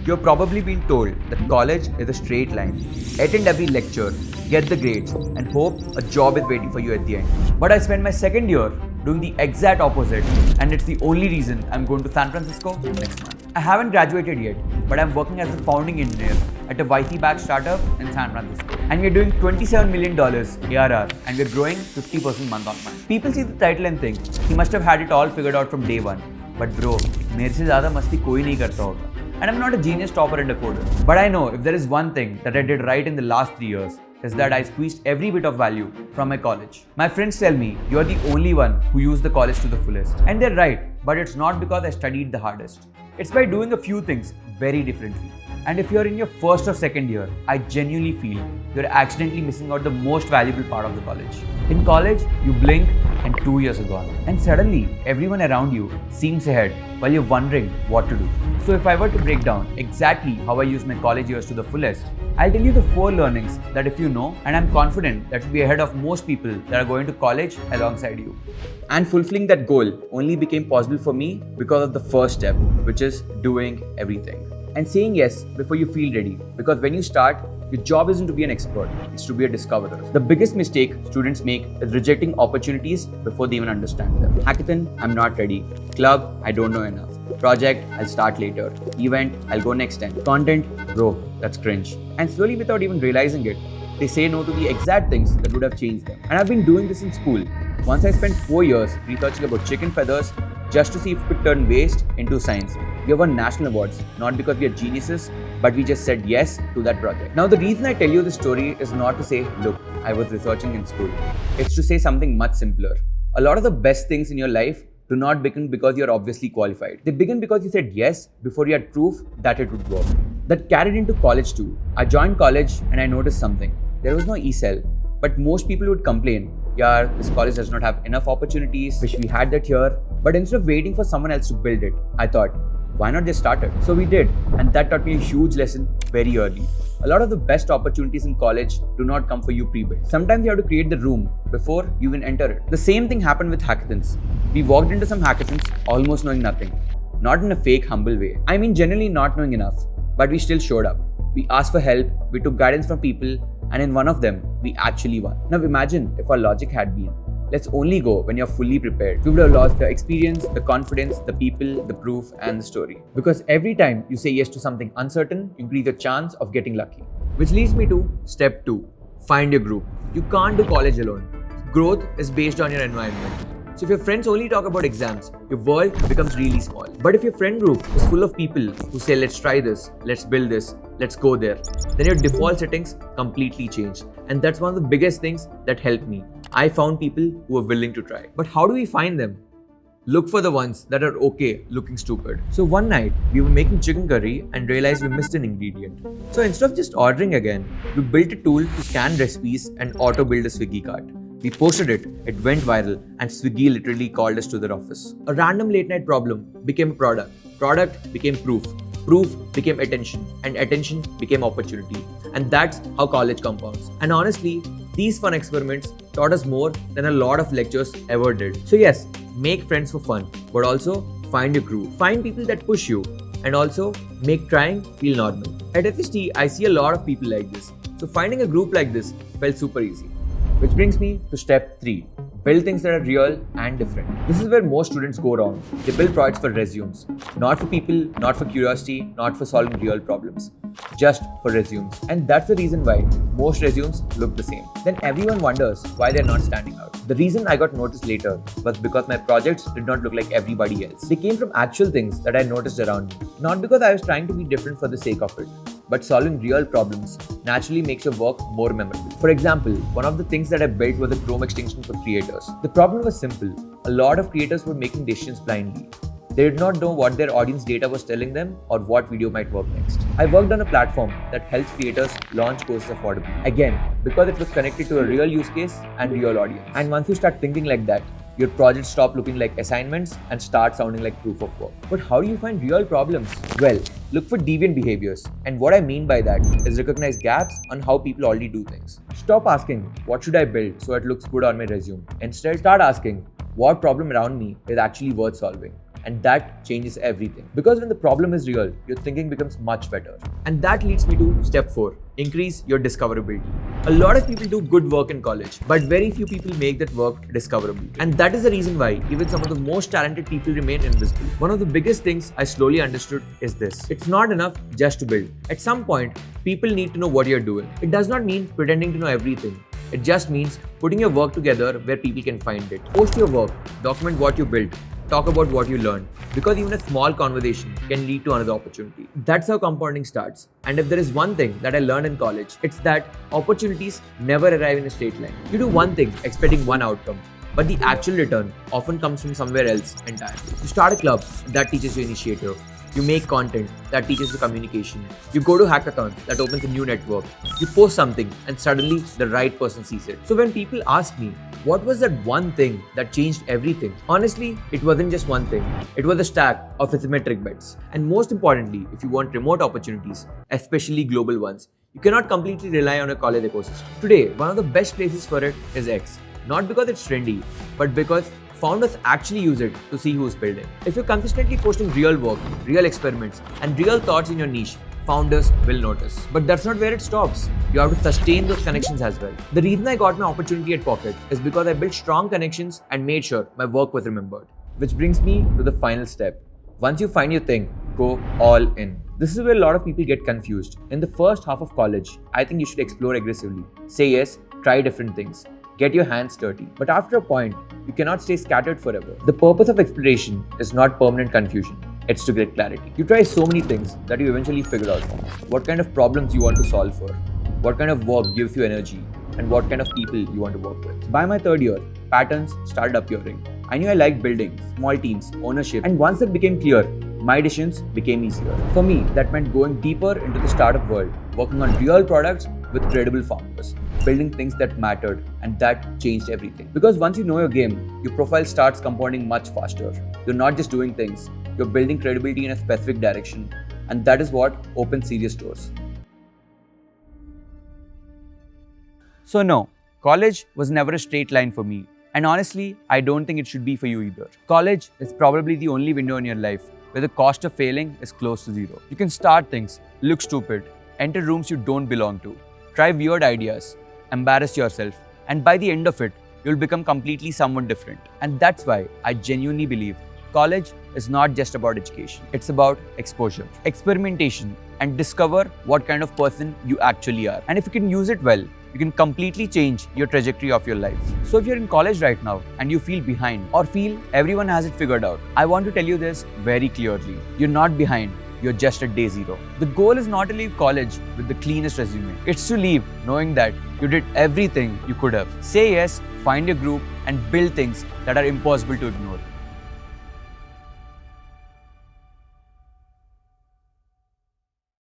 You've probably been told that college is a straight line. Attend every lecture, get the grades, and hope a job is waiting for you at the end. But I spent my second year doing the exact opposite, and it's the only reason I'm going to San Francisco next month. I haven't graduated yet, but I'm working as a founding engineer at a YC-backed startup in San Francisco. And we're doing $27 million ARR, and we're growing 50% month on month. People see the title and think, he must have had it all figured out from day one. But bro, मेरे से ज़्यादा मस्ती कोई नहीं करता होगा. And I'm not a genius topper and a coder. But I know if there is one thing that I did right in the last 3 years, is that I squeezed every bit of value from my college. My friends tell me, you're the only one who used the college to the fullest. And they're right, but it's not because I studied the hardest. It's by doing a few things very differently. And if you're in your first or second year, I genuinely feel you're accidentally missing out the most valuable part of the college. In college, you blink and 2 years are gone. And suddenly, everyone around you seems ahead while you're wondering what to do. So if I were to break down exactly how I use my college years to the fullest, I'll tell you the 4 learnings that if you know, and I'm confident that you'll be ahead of most people that are going to college alongside you. And fulfilling that goal only became possible for me because of the first step, which is doing everything. And saying yes before you feel ready. Because when you start, your job isn't to be an expert, it's to be a discoverer. The biggest mistake students make is rejecting opportunities before they even understand them. Hackathon, I'm not ready. Club, I don't know enough. Project, I'll start later. Event, I'll go next time. Content, bro, that's cringe. And slowly without even realizing it, they say no to the exact things that would have changed them. And I've been doing this in school. Once I spent 4 years researching about chicken feathers just to see if we could turn waste into science. We have won national awards, not because we are geniuses, but we just said yes to that project. Now the reason I tell you this story is not to say, look, I was researching in school. It's to say something much simpler. A lot of the best things in your life do not begin because you're obviously qualified. They begin because you said yes before you had proof that it would work. That carried into college too. I joined college and I noticed something. There was no e-cell, but most people would complain, yeah, this college does not have enough opportunities, wish we had that here. But instead of waiting for someone else to build it, I thought, why not just start it? So we did, and that taught me a huge lesson very early. A lot of the best opportunities in college do not come for you pre-built. Sometimes you have to create the room before you even enter it. The same thing happened with hackathons. We walked into some hackathons almost knowing nothing. Not in a fake, humble way. I mean genuinely not knowing enough, but we still showed up. We asked for help, we took guidance from people, and in one of them, we actually won. Now imagine if our logic had been, let's only go when you're fully prepared. We would have lost the experience, the confidence, the people, the proof, and the story. Because every time you say yes to something uncertain, you increase your chance of getting lucky. Which leads me to step 2, find your group. You can't do college alone. Growth is based on your environment. So if your friends only talk about exams, your world becomes really small. But if your friend group is full of people who say, let's try this, let's build this, let's go there, then your default settings completely change. And that's one of the biggest things that helped me. I found people who are willing to try. But how do we find them? Look for the ones that are okay looking stupid. So one night, we were making chicken curry and realized we missed an ingredient. So instead of just ordering again, we built a tool to scan recipes and auto-build a Swiggy cart. We posted it, it went viral, and Swiggy literally called us to their office. A random late night problem became a product. Product became proof. Proof became attention, and attention became opportunity. And that's how college compounds. And honestly, these fun experiments taught us more than a lot of lectures ever did. So yes, make friends for fun, but also find your crew. Find people that push you, and also make trying feel normal. At FST, I see a lot of people like this. So finding a group like this felt super easy. Which brings me to step 3. Build things that are real and different. This is where most students go wrong. They build projects for resumes. Not for people, not for curiosity, not for solving real problems. Just for resumes. And that's the reason why most resumes look the same. Then everyone wonders why they're not standing out. The reason I got noticed later was because my projects did not look like everybody else. They came from actual things that I noticed around me. Not because I was trying to be different for the sake of it. But solving real problems naturally makes your work more memorable. For example, one of the things that I built was a Chrome extension for creators. The problem was simple. A lot of creators were making decisions blindly. They did not know what their audience data was telling them or what video might work next. I worked on a platform that helps creators launch courses affordably. Again, because it was connected to a real use case and real audience. And once you start thinking like that, your projects stop looking like assignments and start sounding like proof of work. But how do you find real problems? Well, look for deviant behaviors. And what I mean by that is recognize gaps on how people already do things. Stop asking, what should I build so it looks good on my resume? Instead, start asking, what problem around me is actually worth solving? And that changes everything. Because when the problem is real, your thinking becomes much better. And that leads me to step 4. Increase your discoverability. A lot of people do good work in college, but very few people make that work discoverable. And that is the reason why even some of the most talented people remain invisible. One of the biggest things I slowly understood is this. It's not enough just to build. At some point, people need to know what you're doing. It does not mean pretending to know everything. It just means putting your work together where people can find it. Post your work, document what you built, talk about what you learned, because even a small conversation can lead to another opportunity. That's how compounding starts. And if there is one thing that I learned in college, it's that opportunities never arrive in a straight line. You do one thing expecting one outcome, but the actual return often comes from somewhere else entirely. You start a club, that teaches you initiative. You make content, that teaches you communication. You go to hackathons, that opens a new network. You post something and suddenly the right person sees it. So when people ask me, what was that one thing that changed everything? Honestly, it wasn't just one thing. It was a stack of asymmetric bets. And most importantly, if you want remote opportunities, especially global ones, you cannot completely rely on a college ecosystem. Today, one of the best places for it is X. Not because it's trendy, but because founders actually use it to see who's building. If you're consistently posting real work, real experiments, and real thoughts in your niche, founders will notice. But that's not where it stops. You have to sustain those connections as well. The reason I got my opportunity at Pocket is because I built strong connections and made sure my work was remembered. Which brings me to the final step. Once you find your thing, go all in. This is where a lot of people get confused. In the first half of college, I think you should explore aggressively. Say yes, try different things. Get your hands dirty. But after a point, you cannot stay scattered forever. The purpose of exploration is not permanent confusion. It's to get clarity. You try so many things that you eventually figure out what kind of problems you want to solve for, what kind of work gives you energy, and what kind of people you want to work with. By my third year, patterns started appearing. I knew I liked building, small teams, ownership, and once it became clear, my decisions became easier. For me, that meant going deeper into the startup world, working on real products with credible founders, building things that mattered, and that changed everything. Because once you know your game, your profile starts compounding much faster. You're not just doing things, you're building credibility in a specific direction, and that is what opens serious doors. So no, college was never a straight line for me. And honestly, I don't think it should be for you either. College is probably the only window in your life where the cost of failing is close to zero. You can start things, look stupid, enter rooms you don't belong to, try weird ideas, embarrass yourself, and by the end of it, you'll become completely someone different. And that's why I genuinely believe college is not just about education. It's about exposure, experimentation, and discover what kind of person you actually are. And if you can use it well, you can completely change your trajectory of your life. So if you're in college right now and you feel behind or feel everyone has it figured out, I want to tell you this very clearly. You're not behind. You're just at day zero. The goal is not to leave college with the cleanest resume. It's to leave knowing that you did everything you could have. Say yes, find your group, and build things that are impossible to ignore.